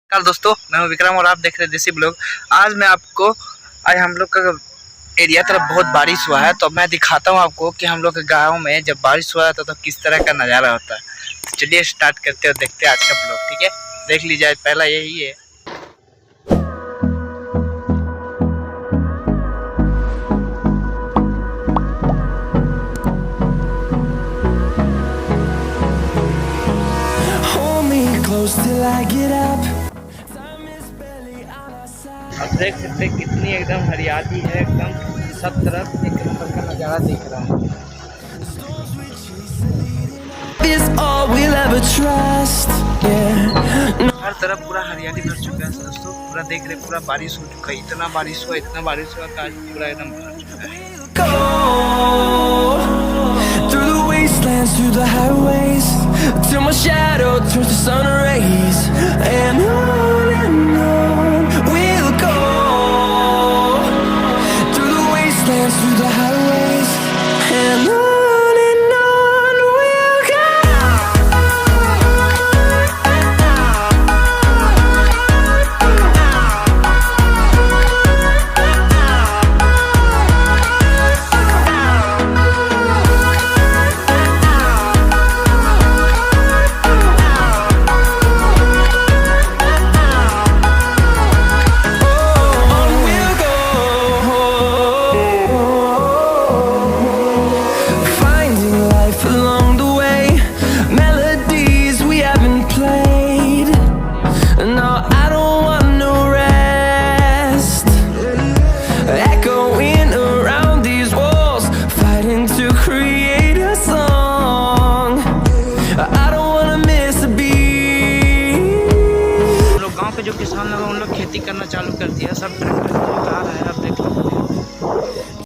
नमस्कार दोस्तों, मैं हूं विक्रम और आप देख रहे हैं देसी ब्लॉग। आज हम लोग का एरिया तरफ बहुत बारिश हुआ है, तो मैं दिखाता हूं आपको कि हम लोग के गांव में जब बारिश हुआ था तो किस तरह का नज़ारा होता है। तो चलिए स्टार्ट करते हैं और देखते हैं आज का ब्लॉग। ठीक है, देख लीजिए। पहला यही है। आप देख सकते हैं कितनी एकदम हरियाली है, एकदम सब तरफ एक नंबर का नज़ारा दिख रहा है। हर तरफ पूरा हरियाली भर चुका है दोस्तों। पूरा देख रहे, पूरा बारिश हो चुका है। इतना बारिश हुआ कि आज पूरा एकदम भर चुका है। Through the highways till my shadow turns to sun rays, and on we'll go through the wastelands, through the highways, and on we'll go. जो किसान लोग उन लोग खेती करना चालू कर दिया। सब ट्रैक्टर लगा रहा है। अब